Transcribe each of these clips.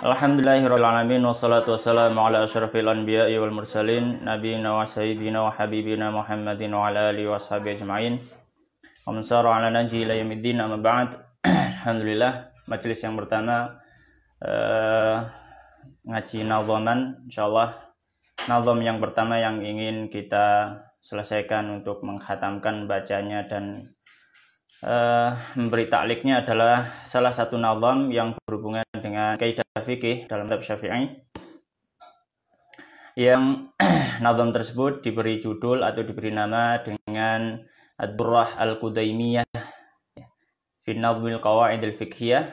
Alhamdulillahirabbil alamin wassalatu wassalamu ala asyrafil anbiya'i wal mursalin nabiyina wa sayyidina wa habibina Muhammadin wa ala alihi washabihi ajmain. Wa man sara ala nahji ila yaumiddin amma ba'd. Alhamdulillah, majelis yang pertama ngaji nadhaman, insyaallah nadham yang pertama yang ingin kita selesaikan untuk menghatamkan bacanya dan memberi takliknya adalah salah satu nadham yang berhubungan dengan kaidah fikih dalam mazhab Syafi'i, yang nadham tersebut diberi judul atau diberi nama dengan Ad-Durrah Al-Qudaymiyah fi Nadhmil Qawaid Al-Fiqhiyah,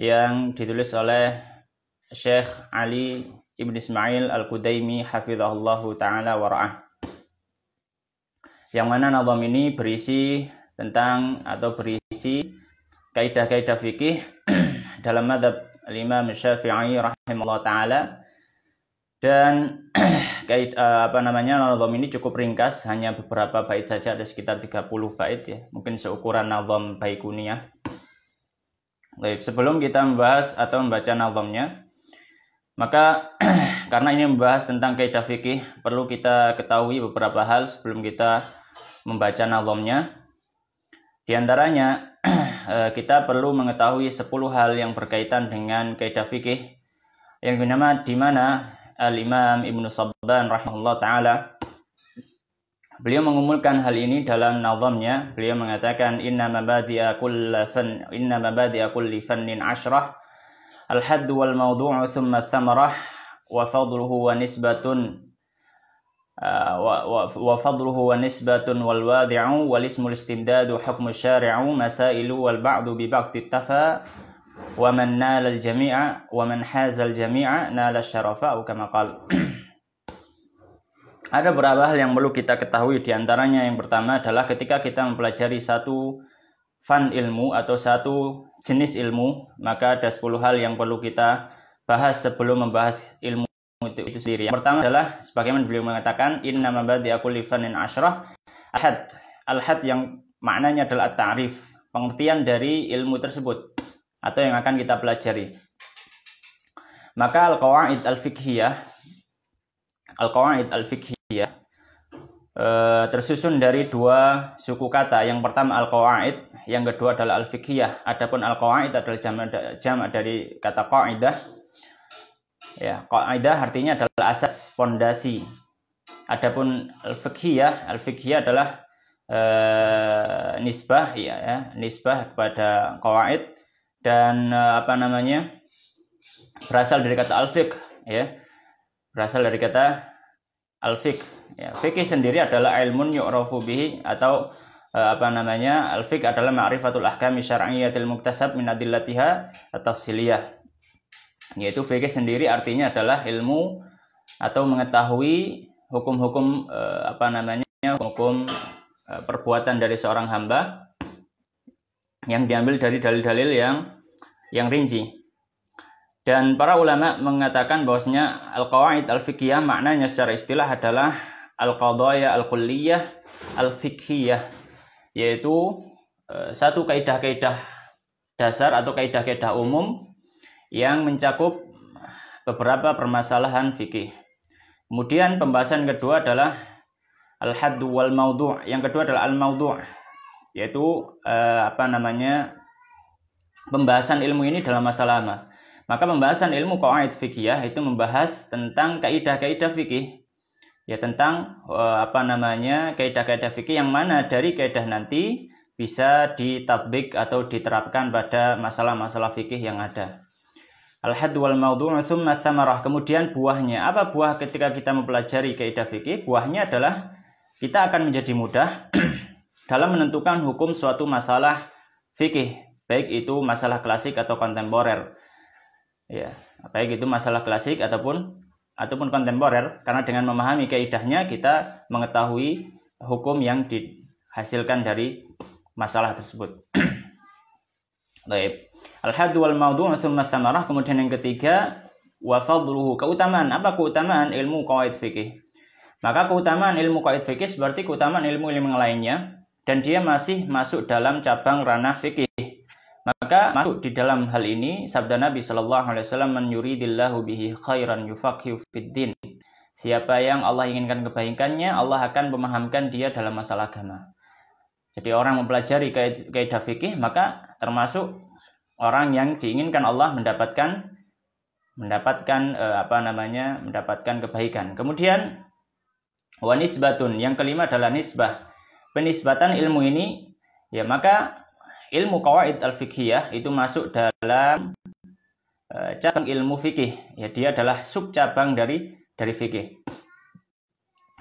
yang ditulis oleh Syekh Ali Ibn Ismail Al-Qudaymi hafizahullahu ta'ala wara'ah, yang mana nadham ini berisi tentang atau berisi kaidah-kaidah fikih dalam mazhab Imam Syafi'i rahimahullah taala. Dan nadham ini cukup ringkas, hanya beberapa bait saja, ada sekitar 30 bait ya, mungkin seukuran nadham Baiquniyah. Baik, sebelum kita membahas atau membaca nadhamnya, maka karena ini membahas tentang kaidah fikih, perlu kita ketahui beberapa hal sebelum kita membaca nadhamnya. Di antaranya kita perlu mengetahui 10 hal yang berkaitan dengan kaidah fikih, yang di mana Al-Imam Ibnu Sabban rahimahullah taala beliau mengumumkan hal ini dalam nadhamnya. Beliau mengatakan inna mabadi'a kulli fannin ashrah al-hadd wal mawdu' thumma thamarah wa fadluhu wa nisbatun wal wadi'u wal ismul istimdadu hukmu syari'u masailu wal ba'du bi ba'di tafa wa man nala al jami'a wa man haza al jami'a nala syarafa atau kama qala. Ada beberapa hal yang perlu kita ketahui. Di antaranya yang pertama adalah ketika kita mempelajari satu fan ilmu atau satu jenis ilmu, maka ada 10 hal yang perlu kita bahas sebelum membahas ilmu itu sendiri. Yang pertama adalah sebagaimana beliau mengatakan inna mabadi'a kulli fannin ashrah al-had. Al-had yang maknanya adalah at-ta'rif, pengertian dari ilmu tersebut atau yang akan kita pelajari. Maka al-qawaid al-fiqhiyah tersusun dari 2 suku kata. Yang pertama al-qawaid, yang kedua adalah al-fiqhiyah. Adapun al-qawaid adalah jama' dari kata qaidah. Ya, qaidah artinya adalah asas, pondasi. Adapun al-fiqhiyah adalah nisbah nisbah kepada qawaid dan berasal dari kata al-fiqh ya. Berasal dari kata al-fiqh. Ya, fikih sendiri adalah ilmun yu'rafu bihi atau al-fiqh adalah ma'rifatul ahkami syar'iyyatil muktasab min adillatiha at-tafsiliyah. Yaitu fikih sendiri artinya adalah ilmu atau mengetahui hukum-hukum hukum perbuatan dari seorang hamba yang diambil dari dalil-dalil yang rinci. Dan para ulama mengatakan bahwasanya al-qawaid al-fiqhiyah maknanya secara istilah adalah al-qadaya al-kulliyah al-fiqhiyah, yaitu satu kaidah-kaidah dasar atau kaidah-kaidah umum yang mencakup beberapa permasalahan fikih. Kemudian pembahasan kedua adalah al-hadd wal mawdu'. Yang kedua adalah al-mawdu', yaitu pembahasan ilmu ini dalam masa lama. Maka pembahasan ilmu qawaid fikih itu membahas tentang kaidah-kaidah fikih, ya, tentang kaidah-kaidah fikih yang mana dari kaidah nanti bisa ditatbik atau diterapkan pada masalah-masalah fikih yang ada. Al-hadd wal mawdu' thumma thamarah. Kemudian buahnya. Apa buah ketika kita mempelajari kaidah fikih? Buahnya adalah kita akan menjadi mudah dalam menentukan hukum suatu masalah fikih, baik itu masalah klasik atau kontemporer. Ya, baik itu masalah klasik ataupun kontemporer, karena dengan memahami kaidahnya kita mengetahui hukum yang dihasilkan dari masalah tersebut. Baik. Al-hadd wal mawdu' thumma thamarah. Kemudian yang ketiga wa fadluhu, keutamaan. Apa keutamaan ilmu qawaid fikih? Maka keutamaan ilmu qawaid fikih seperti keutamaan ilmu-ilmu yang lainnya, dan dia masih masuk dalam cabang ranah fikih. Maka masuk di dalam hal ini sabda Nabi sallallahu alaihi wasallam, "Man yuridillahu bihi khairan yufaqihu fiddin." Siapa yang Allah inginkan kebaikannya, Allah akan memahamkan dia dalam masalah agama. Jadi orang mempelajari kaidah fikih maka termasuk orang yang diinginkan Allah mendapatkan kebaikan. Kemudian wanisbatun, yang kelima adalah nisbah. Penisbatan ilmu ini, ya maka ilmu qawaid al-fiqhiyah itu masuk dalam cabang ilmu fikih. Ya, dia adalah subcabang dari fikih.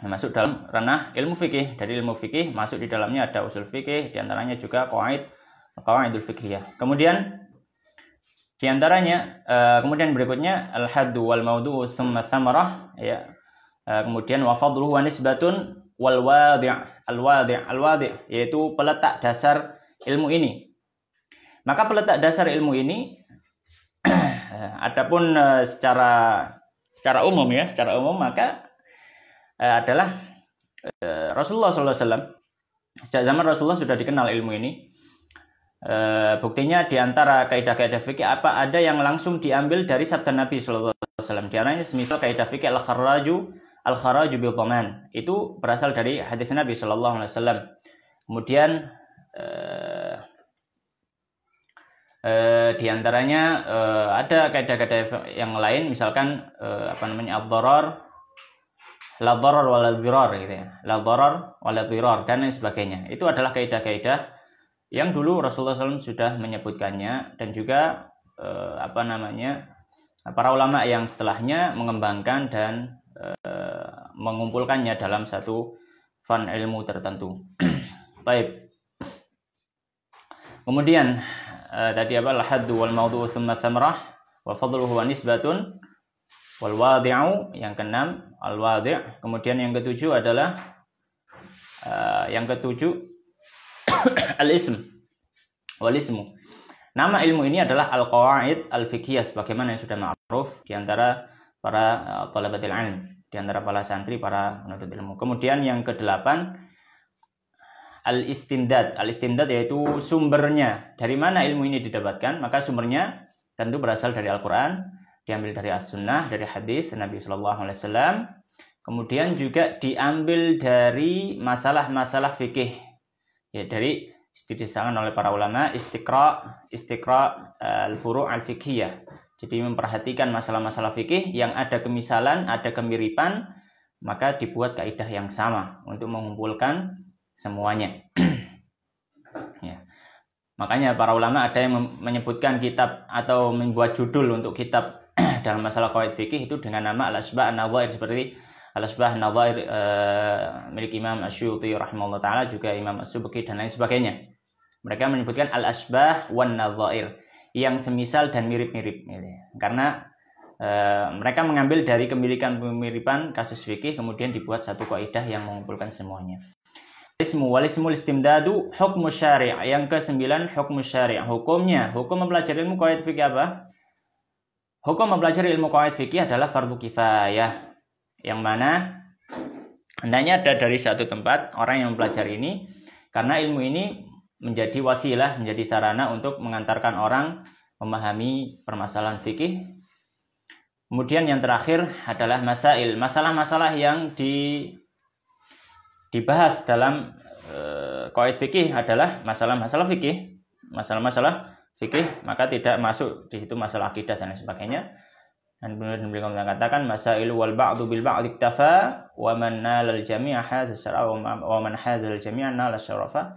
Masuk dalam ranah ilmu fikih. Dari ilmu fikih masuk di dalamnya ada usul fikih, di antaranya juga qawaidul fiqhiyah. Kemudian di antaranya kemudian berikutnya al-haddu wal maudu'u tsumma tsamarah, ya. Kemudian wa fadluhu wa nisbatun wal wadi', yaitu peletak dasar ilmu ini. Maka peletak dasar ilmu ini adapun secara umum maka adalah Rasulullah SAW. Sejak zaman Rasulullah sudah dikenal ilmu ini. Buktinya di antara kaidah-kaidah fikih ada yang langsung diambil dari sabda Nabi sallallahu alaihi wasallam. Di antaranya semisal kaidah fikih al-kharaju bil dhaman. Itu berasal dari hadis Nabi sallallahu alaihi wasallam. Kemudian di antaranya ada kaidah-kaidah yang lain, misalkan ad-dharar la dharar wala dhirar gitu ya. La dharar wala dhirar dan lain sebagainya. Itu adalah kaidah-kaidah yang dulu Rasulullah SAW sudah menyebutkannya, dan juga para ulama yang setelahnya mengembangkan dan mengumpulkannya dalam satu fan ilmu tertentu. Baik. Kemudian tadi al-haddu wal maudu'u tsumma tsamrah wa fadluhu wa nisbatun wal wadi'u, yang keenam al-wadi'. Kemudian yang ketujuh adalah al-ism wal ismu. Nama ilmu ini adalah al-qawaid al-fiqhiyah, sebagaimana yang sudah ma'ruf di antara para thalabatul ilm, di antara para santri, para penuntut ilmu. Kemudian yang kedelapan al-istimdad. Al-istimdad yaitu sumbernya. Dari mana ilmu ini didapatkan? Maka sumbernya tentu berasal dari Al-Qur'an, diambil dari as-sunnah, dari hadis Nabi sallallahu alaihi wasallam. Kemudian juga diambil dari masalah-masalah fikih. Ya, dari disahkan oleh para ulama istiqra al-furu' al-fiqhiyah. Jadi memperhatikan masalah-masalah fikih yang ada kemisalan, ada kemiripan, maka dibuat kaidah yang sama untuk mengumpulkan semuanya. Ya. Makanya para ulama ada yang menyebutkan kitab atau membuat judul untuk kitab dalam masalah qawaid fikih itu dengan nama al-asbah an-nadhair, seperti al-asbah an-nadhair milik Imam Asyuti rahimahullah ta'ala, juga Imam As-Subki dan lain sebagainya. Mereka menyebutkan al-asbah wan-nadhair, yang semisal dan mirip-mirip, karena mereka mengambil dari kemiripan kasus fikih kemudian dibuat satu kaidah yang mengumpulkan semuanya. Ismu wal ismul istimdadu hukmu syari'. Yang ke-9 hukmu syari'. Hukum mempelajari ilmu qawaid fikih apa? Hukum mempelajari ilmu qawaid fikih adalah fardu kifayah, yang mana hendaknya ada dari satu tempat orang yang mempelajari ini, karena ilmu ini menjadi wasilah, menjadi sarana untuk mengantarkan orang memahami permasalahan fikih. Kemudian yang terakhir adalah masail, masalah-masalah yang dibahas dalam qawaid fikih adalah masalah-masalah fikih, maka tidak masuk di situ masalah akidah dan lain sebagainya. Dan beliau mengatakan masailu wal ba'du bil ba'd iktafa wa man nalal jami'a hadza syarafa wa man hadzal jami'a nalal syarafa.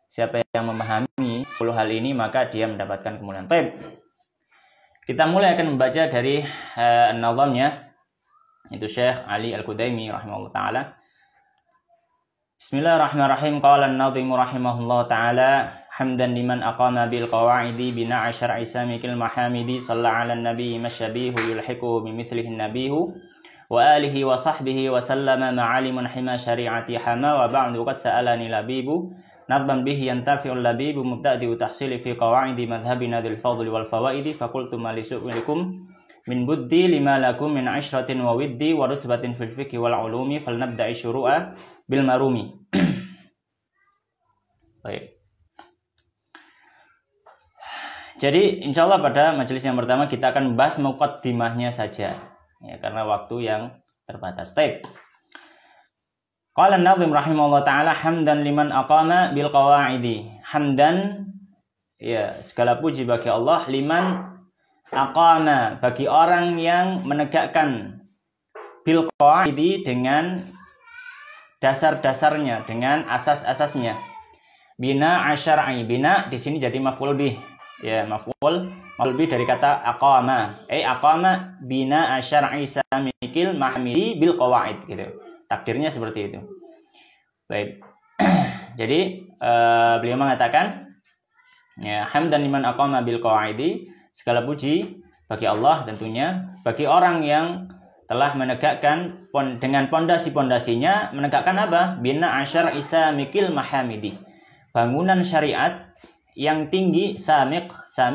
Siapa yang memahami 10 hal ini maka dia mendapatkan kemuliaan. Baik. Kita mulai akan membaca dari an-nazamnya, itu Syekh Ali Al-Qudaimi rahimahullah taala. Bismillahirrahmanirrahim. Qala an-nazim rahimahullah taala, hamdan liman aqama bil qawaidi bina'a syar'i samikil mahamidi, shalla 'alan nabiyyi masyabihu yulhiqu bimithlihi an-nabihu wa alihi wa sahbihi wa sallama ma'alimun hima syari'ati hama wa ba'du qad sa'alani labibu nadban bihi yantafi'ul labibu mubtadi'u tahsili fi qawaidi madhhabina dzil fadli wal fawaidi faqultu ma lisu'ulikum min buddi lima lakum min 'ishratin wa widdi wa rutbatin fil fiqhi wal ulumi falnabda'i syuru'a bil marumi. Baik. Jadi insya Allah pada majelis yang pertama kita akan membahas muqaddimahnya saja, ya, karena waktu yang terbatas. Baik. Qala an-nazim rahimahullah ta'ala hamdan liman aqama bil qawaidi. Hamdan, ya, segala puji bagi Allah, liman aqama, bagi orang yang menegakkan bil qawaidi, dengan dasar-dasarnya, dengan asas-asasnya. Bina asyar'i, bina di sini jadi maf'ul bih, ya, maf'ul bih dari kata aqama. Aqama bina asyar'i samikil mahmidi bil qawaid, gitu. Takdirnya seperti itu. Baik. Jadi beliau mengatakan, ya, hamdan liman aqama bil qawaidi, segala puji bagi Allah tentunya, bagi orang yang telah menegakkan dengan pondasi-pondasinya, menegakkan apa? Bina asyar isa mikil mahamidi, bangunan syariat yang tinggi. Samik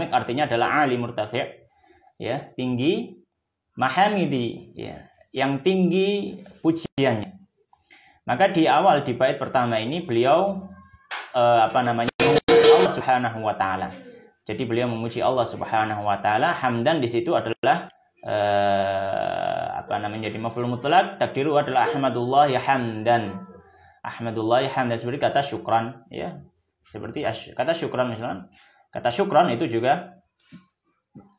artinya adalah ali murtafi', ya, tinggi. Mahamidi, ya, yang tinggi pujiannya. Maka di awal, di bait pertama ini beliau memuji Allah Subhanahu wa taala. Jadi beliau memuji Allah Subhanahu wa taala. Hamdan di situ adalah jadi maf'ul mutlak, takdiru adalah ahmadullah ya hamdan. Ahmadullah ya hamdan, seperti kata syukran, ya. Seperti kata syukran misalnya. Kata syukran itu juga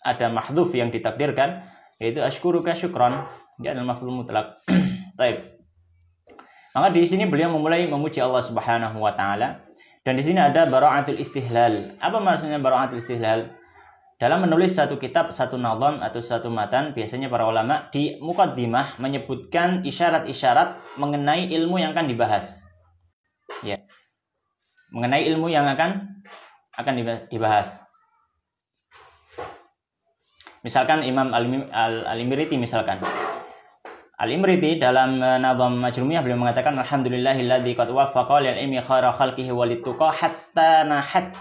ada mahdhuf yang ditakdirkan, yaitu asykuruka syukran, dia adalah maf'ul mutlak. Baik. Maka di sini beliau memulai memuji Allah Subhanahu wa taala, dan di sini ada bara'atul istihlal. Apa maksudnya bara'atul istihlal? Dalam menulis satu kitab, satu nazam atau satu matan, biasanya para ulama di muqaddimah menyebutkan isyarat-isyarat mengenai ilmu yang akan dibahas. Ya. Mengenai ilmu yang akan dibahas. Misalkan Imam Al-Imriti misalkan. Al-Imriti dalam nazam Majrumiyah beliau mengatakan alhamdulillahilladzi qad waffaqa lil ilmi khaira khalqihi walituqa hatta nahat.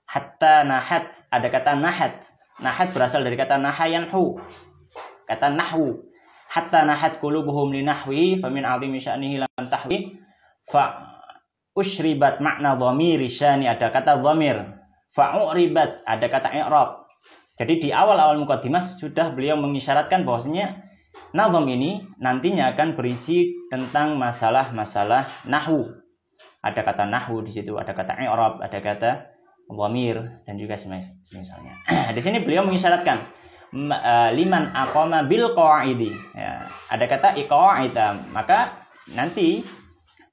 Hatta nahat, ada kata nahat. Nahat berasal dari kata nahayanhu, kata nahwu. Hatta nahat qulubuhum li nahwi famin 'azimi sya'nihi lam tahwi fa usyribat makna dhamiri syani, ada kata dhamir. Fa uribat, ada kata i'rab. Jadi di awal-awal muqaddimah sudah beliau mengisyaratkan bahwasanya nazam ini nantinya akan berisi tentang masalah-masalah nahwu. Ada kata nahwu di situ, ada kata i'rab, ada kata dhamir, dan juga semisalnya. Di sini beliau mengisyaratkan liman aqama bil qawaidi, ya, ada kata iqaida. Maka nanti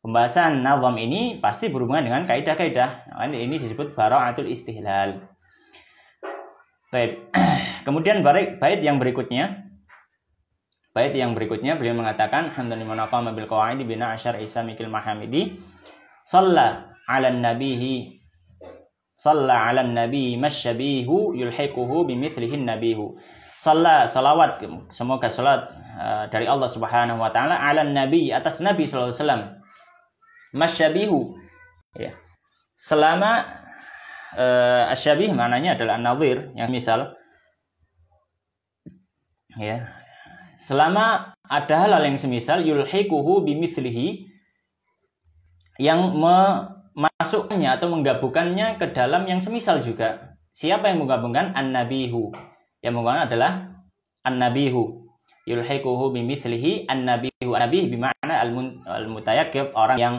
pembahasan nazam ini pasti berhubungan dengan kaidah-kaidah. Ini disebut bara'atul istihlal. Baik. Kemudian bait yang berikutnya beliau mengatakan hamdan liman aqama bil qawaidi bina asyar isa mikil mahamidi shalla 'alan nabihi Salla 'alan nabi masyabihu yulhiquhu bimithlihin nabihu. Salawat, semoga salat dari Allah Subhanahu wa taala 'alan nabi, atas Nabi sallallahu alaihi wasallam. Masyabihu, ya. Selama asyabih maknanya adalah an-nadhir, yang misal, ya. Selama ada hal yang semisal, yulhiquhu bimithlihi, yang masuknya atau menggabungkannya ke dalam yang semisal juga. Siapa yang menggabungkan? An-nabihu. Yang menggabungkan adalah an-nabihu. Yulhiquhu bimithlihi an-nabihu. An-nabih bermakna al-mutayaqqib, orang yang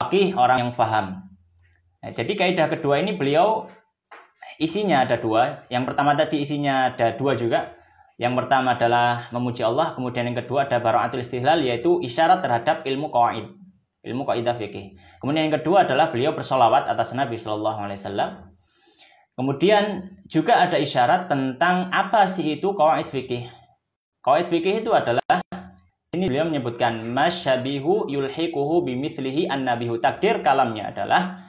faqih, orang yang faham. Nah, jadi kaidah kedua ini beliau isinya ada dua. Yang pertama tadi isinya ada dua juga. Yang pertama adalah memuji Allah, kemudian yang kedua ada bara'atul istihlal, yaitu isyarat terhadap ilmu qawaid, ilmu kaidah fikih. Kemudian yang kedua adalah beliau bersolawat atas Nabi Shallallahu Alaihi Wasallam. Kemudian juga ada isyarat tentang apa sih itu qawaid fikih. Qawaid fikih itu adalah, ini beliau menyebutkan masyabihu yulhiquhu bimithlihi an-nabihu. Takdir kalamnya adalah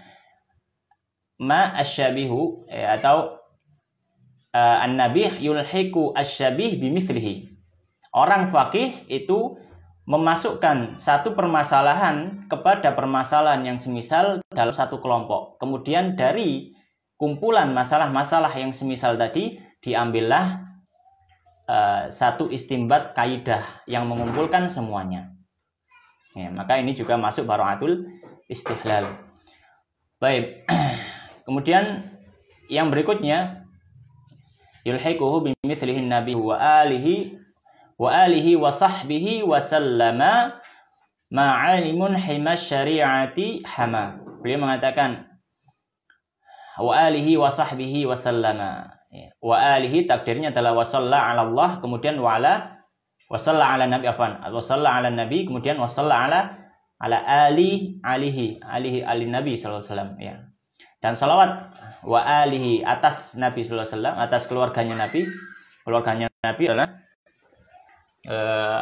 ma asyabihu, atau an-nabih yulhiqu asyabih bimithlihi. Orang fakih itu memasukkan satu permasalahan kepada permasalahan yang semisal dalam satu kelompok. Kemudian dari kumpulan masalah-masalah yang semisal tadi diambillah satu istimbat kaidah yang mengumpulkan semuanya. Ya, maka ini juga masuk bara'atul istihlal. Baik. Kemudian yang berikutnya yulhiquhu bimithlihi nabi wa alihi wa sahbihi wa sallama ma'alimun himas syari'ati hama. Beliau mengatakan wa alihi wa sahbihi wa sallama. Wa alihi takdirnya adalah wa shalla 'ala Allah, kemudian wa shalla 'ala nabi afan. Wa shalla 'ala nabi, kemudian wa shalla 'ala alihi nabi sallallahu alaihi wasallam, ya. Dan salawat wa alihi atas Nabi sallallahu alaihi wasallam, atas keluarganya Nabi. Keluarganya Nabi adalah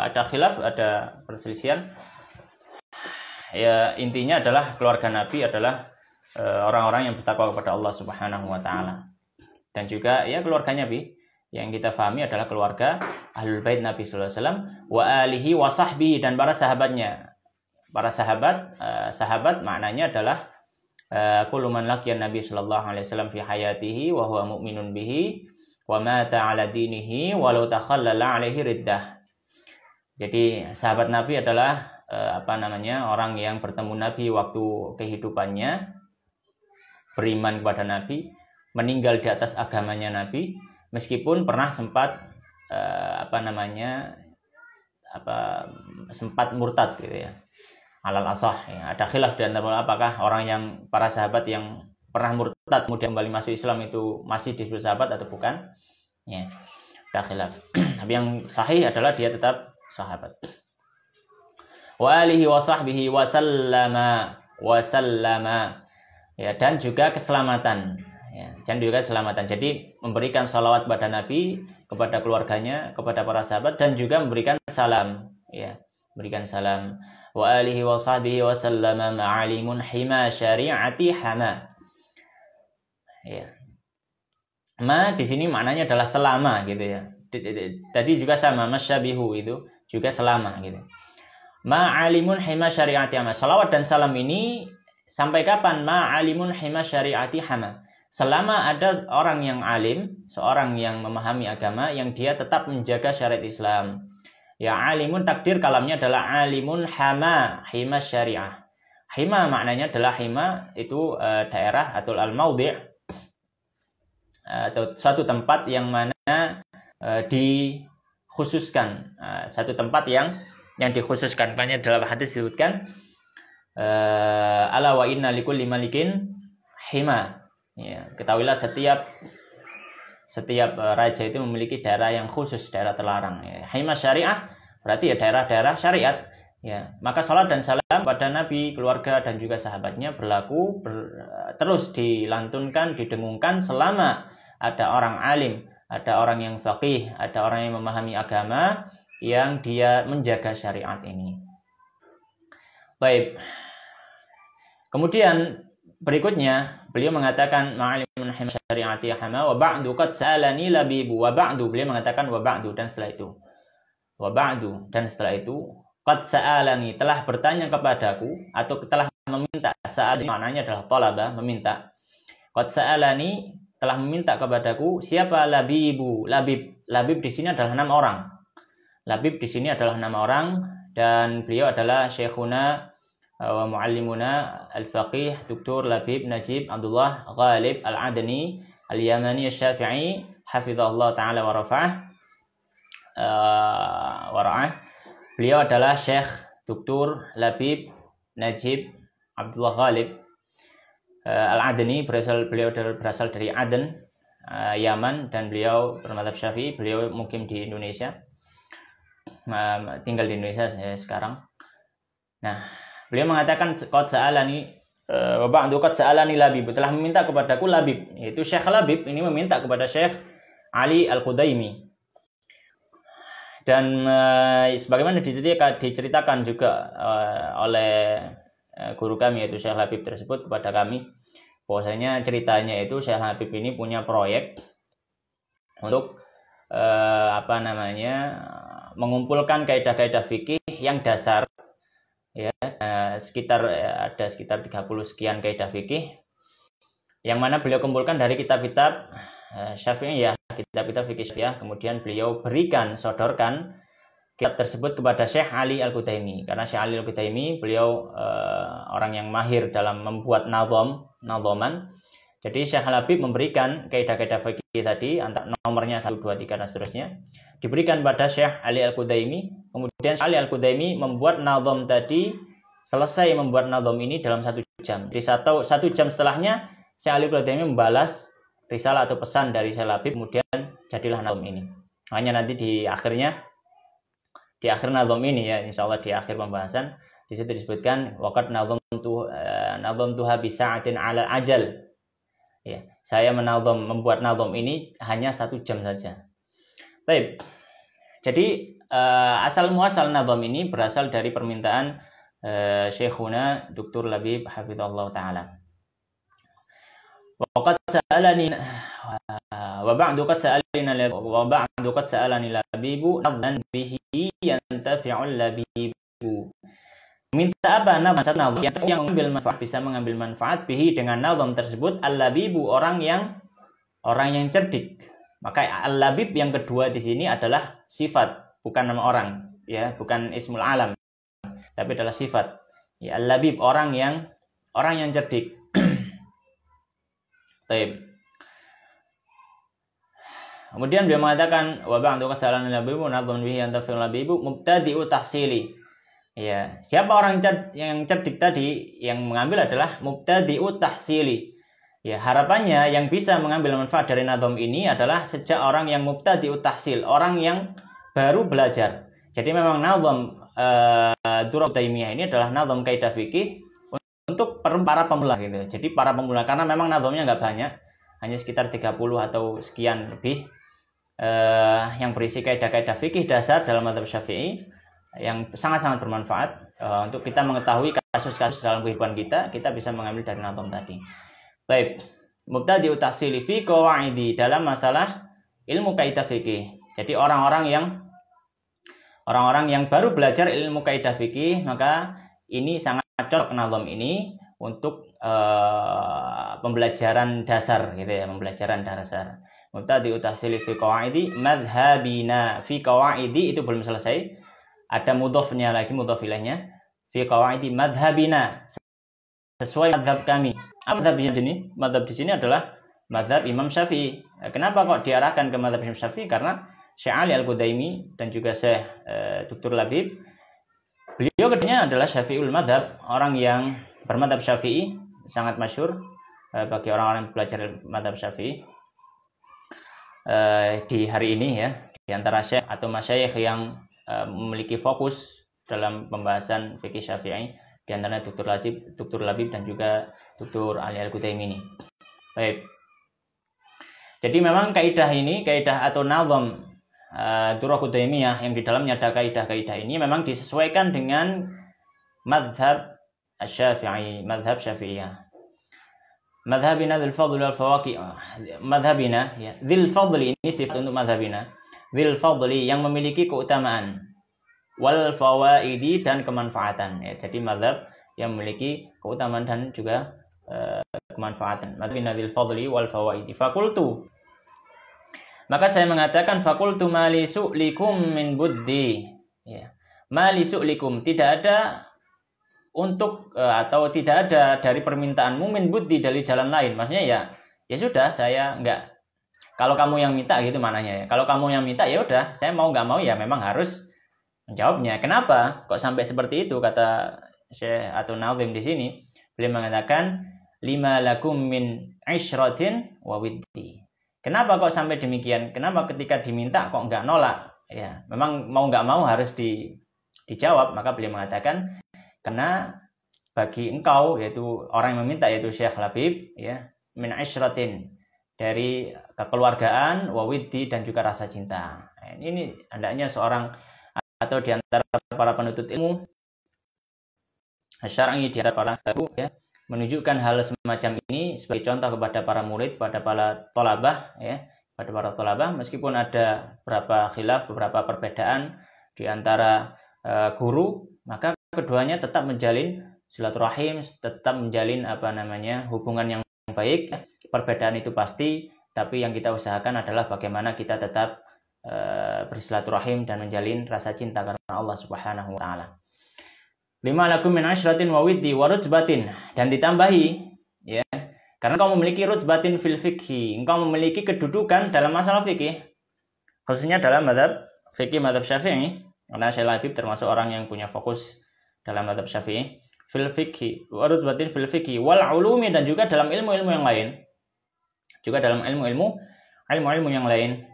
ada khilaf, ada perselisihan. Ya, intinya adalah keluarga Nabi adalah orang-orang yang bertakwa kepada Allah Subhanahu wa taala. Dan juga ya keluarganya Nabi yang kita pahami adalah keluarga Ahlul Bait Nabi sallallahu alaihi wasallam, wa alihi wa sahbihi, dan para sahabatnya. Para sahabat maknanya adalah kullu man laqiyan Nabi sallallahu alaihi wasallam fi hayatihi wa huwa mu'minun bihi wa mata 'ala dinihi walau takhallala 'alaihi riddah. Jadi sahabat Nabi adalah orang yang bertemu Nabi waktu kehidupannya, beriman kepada Nabi, meninggal di atas agamanya Nabi, meskipun pernah sempat sempat murtad gitu ya. Alal asah, ya. Ada khilaf di antara apakah orang yang para sahabat yang pernah murtad kemudian kembali masuk Islam itu masih disebut sahabat atau bukan, ya, ada khilaf. Tapi yang sahih adalah dia tetap sahabat. Wa alihi wa sahbihi wa sallama, ya, dan juga keselamatan, ya, dan juga keselamatan. Jadi memberikan salawat pada Nabi, kepada keluarganya, kepada para sahabat, dan juga memberikan salam, ya, memberikan salam. Wa alihi wa sahbihi wa sallama ma'alimun hima syari'ati hama. Ya. Ma di sini maknanya adalah selama gitu ya. Tadi juga sama, masyabihu itu juga selama gitu. Ma'alimun hima syari'ati hama. Salawat dan salam ini sampai kapan? Ma'alimun hima syari'ati hama. Selama ada orang yang alim, seorang yang memahami agama, yang dia tetap menjaga syariat Islam. Ya, alimun takdir kalamnya adalah alimun hima syariah. Hima maknanya adalah hima itu daerah atau al-maudhi' atau suatu tempat yang mana dikhususkan, satu tempat yang dikhususkan. Makanya dalam hadis disebutkan ala wa inna likulli malikin hima. Ya, ketahuilah setiap raja itu memiliki daerah yang khusus, daerah terlarang. Ya. Hima syariah berarti ya daerah-daerah syariat. Ya, maka salat dan salam pada Nabi, keluarga dan juga sahabatnya berlaku terus dilantunkan, didengungkan selama ada orang alim, ada orang yang faqih, ada orang yang memahami agama, yang dia menjaga syariat ini. Baik. Kemudian berikutnya beliau mengatakan ma'alimun hima syari'ati hama wa ba'du qad sa'alani labibu wa ba'du, beliau mengatakan wa ba'du, dan setelah itu wa ba'du, dan setelah itu qad sa'alani, telah bertanya kepadaku atau telah meminta. Sa'al maknanya adalah talaba, meminta. Qad sa'alani, telah meminta kepadaku. Siapa? Labibu. Labib di sini adalah 6 orang. Labib di sini adalah 6 orang, dan beliau adalah syekhuna wa muallimuna al-faqih Dr. Labib Najib Abdullah Ghalib Al-Adani Al-Yamani Asy-Syafi'i hafizahullah taala wa ra'ah. Beliau adalah Syekh Dr. Labib Najib Abdullah Ghalib Al-Adani, beliau berasal dari Aden, Yaman, dan beliau bermadzhab Syafi'i. Beliau mukim di Indonesia, tinggal di Indonesia sekarang. Nah, beliau mengatakan qad sa'alani wa ba'du qad sa'alani Labib, telah meminta kepadaku Labib, yaitu Syekh Labib ini meminta kepada Syekh Ali Al-Qudaimi. Dan sebagaimana diceritakan juga oleh guru kami, yaitu Syekh Labib tersebut kepada kami, bahwasanya ceritanya itu Syekh Labib ini punya proyek untuk mengumpulkan kaidah-kaidah fikih yang dasar, ya, ada sekitar 30 sekian kaidah fikih yang mana beliau kumpulkan dari kitab-kitab Syafi'iyah, kitab-kitab fikih Syafi'iyah. Kemudian beliau sodorkan kitab tersebut kepada Syekh Ali Al-Qudaimi, karena Syekh Ali Al-Qudaimi beliau orang yang mahir dalam membuat nadhaman, Jadi Syekh Al-Habib memberikan kaidah-kaidah fikih tadi, antara nomornya 1, 2, 3 dan seterusnya, diberikan pada Syekh Ali Al-Qudaimi. Kemudian Syekh Ali Al-Qudaimi membuat nazam tadi, selesai membuat nazam ini dalam 1 jam. Di 1 jam setelahnya Syekh Ali Al-Qudaimi membalas risalah atau pesan dari Syekh Al-Habib, kemudian jadilah nazam ini. Hanya nanti di akhir nazam ini ya, insyaallah di akhir pembahasan di situ disebutkan waqad nazamtuha bi sa'atin 'ala ajal. Ya, saya membuat nazam ini hanya 1 jam saja. Baik. Jadi asal muasal nazam ini berasal dari permintaan Syekhuna Dr. Labib hafizallahu taala. Waqad sa'alani wa ba'du qad sa'alani labibu nadhan bihi yantafi'ul labibu. Minta apa? Nazam yang mengambil manfaat, bisa mengambil manfaat bihi dengan nazam tersebut, al-labibu orang yang cerdik. Maka al-labib yang kedua di sini adalah sifat, bukan nama orang, ya, bukan ismul alam, tapi adalah sifat. Ya, al-labib orang yang cerdik. Baik. Kemudian dia mengatakan wa ba'du qasalan labibu nazam bihi yantafi'ul labibu mubtadi'u tahsili. Ya, siapa orang yang cerdik tadi? Yang mengambil adalah mubtadi'u tahsili. Ya, harapannya yang bisa mengambil manfaat dari nazam ini adalah sejak orang yang mubtadi'u tahsil, orang yang baru belajar. Jadi memang nazam Durrah Taimiyah ini adalah nazam kaidah fikih untuk para pemula gitu. Jadi para pemula, karena memang nazamnya nggak banyak, hanya sekitar 30 atau sekian lebih, yang berisi kaidah-kaidah fikih dasar dalam mazhab Syafi'i, yang sangat-sangat bermanfaat untuk kita mengetahui kasus-kasus dalam kehidupan kita bisa mengambil dari nazam tadi. Baik, mubtadi'u tahsili fi qawaidi, dalam masalah ilmu kaidah fikih. Jadi orang-orang yang baru belajar ilmu kaidah fikih, maka ini sangat cocok nazam ini untuk pembelajaran dasar gitu ya, pembelajaran dasar. Mubtadi'u tahsili fi qawaidi madhhabina, fi qawaidi itu belum selesai. Ada mudhofnya lagi, mudhof ilaihnya. Fi qawaidi madhhabina, sesuai madhab kami. Madhab di sini adalah madhab Imam Syafi'i. Kenapa kok diarahkan ke madhab Imam Syafi'i? Karena Syekh Ali Al-Qudaimi dan juga Syekh Dr. Labib, beliau keduanya adalah Syafi'ul madhab, orang yang bermadhab Syafi'i, sangat masyhur bagi orang-orang yang belajar madhab Syafi'i di hari ini ya. Di antara syekh atau masyayikh yang memiliki fokus dalam pembahasan fikih Syafi'i, di antaranya Dr. Labib dan juga Dr. Ali Al-Qudaimi ini. Baik. Jadi memang kaidah atau nazam Durrah Qudaimiyah yang di dalamnya ada kaidah-kaidah ini memang disesuaikan dengan mazhab Syafi'i, mazhab Syafi'iyah. Madhabina dzil fadli wal fawaqi. Madhabina ya, dzil fadli ini sifat untuk madhabina. Dzil fadli yang memiliki keutamaan, wal fawaidi dan kemanfaatan ya. Jadi mazhab yang memiliki keutamaan dan juga kemanfaatan. Madhabina dzil fadli wal fawaidi. Fakultu, maka saya mengatakan fakultu mali su'likum min buddi ya. Mali su'likum, tidak ada untuk atau tidak ada dari permintaanmu min buddi, dari jalan lain. Maksudnya ya sudah, saya enggak, kalau kamu yang minta gitu mananya ya. Kalau kamu yang minta ya udah, saya mau nggak mau ya memang harus menjawabnya. Kenapa kok sampai seperti itu, kata Syekh atau Nazim di sini. Beliau mengatakan lima lakum min ishratin wa widdi. Kenapa kok sampai demikian? Kenapa ketika diminta kok nggak nolak? Ya, memang mau nggak mau harus dijawab. Maka beliau mengatakan karena bagi engkau, yaitu orang yang meminta, yaitu Syekh Labib ya, min ishratin, dari kekeluargaan, wawiddi dan juga rasa cinta. Nah, ini hendaknya seorang atau di antara para penuntut ilmu syar'i, di antara para guru ya, menunjukkan hal semacam ini sebagai contoh kepada para murid, pada para thalabah ya, pada para thalabah, meskipun ada beberapa khilaf, beberapa perbedaan di antara guru, maka keduanya tetap menjalin silaturahim, tetap menjalin hubungan yang baik. Perbedaan itu pasti, tapi yang kita usahakan adalah bagaimana kita tetap bersilaturahim dan menjalin rasa cinta karena Allah Subhanahu wa taala. Lima lakum min ashratin wa widdi wa rutbatin, dan ditambahi ya, Karena engkau memiliki rutbatin fil fikhi, engkau memiliki kedudukan dalam masalah fikih, khususnya dalam mazhab fikih mazhab Syafi'i. Karena Syekh Habib termasuk orang yang punya fokus dalam mazhab Syafi'i. Fil fikhi, wa rutbatin fil fikhi wal ulumi, dan juga dalam ilmu-ilmu yang lain. Juga dalam ilmu-ilmu yang lain.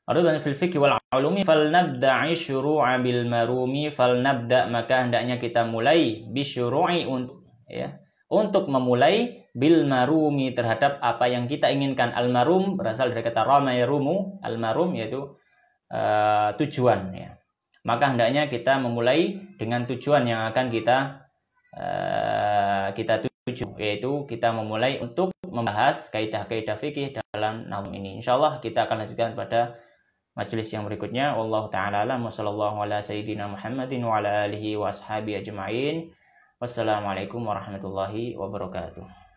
Rutbatin fil fikhi wal ulumi fal nabda'i syuru'a bil marumi, fal nabda, maka hendaknya kita mulai bisyuru'i, untuk memulai bil marumi, terhadap apa yang kita inginkan. Al marum berasal dari kata rama yarumu, al marum yaitu tujuan, ya. Maka hendaknya kita memulai dengan tujuan yang akan kita tuju, yaitu kita memulai untuk membahas kaidah-kaidah fikih dalam nazm ini. Insyaallah kita akan lanjutkan pada majelis yang berikutnya. Wallahu taala alam, wa sallallahu ala sayyidina Muhammadin wa ala alihi wa ashabihi ajma'in. Wassalamualaikum warahmatullahi wabarakatuh.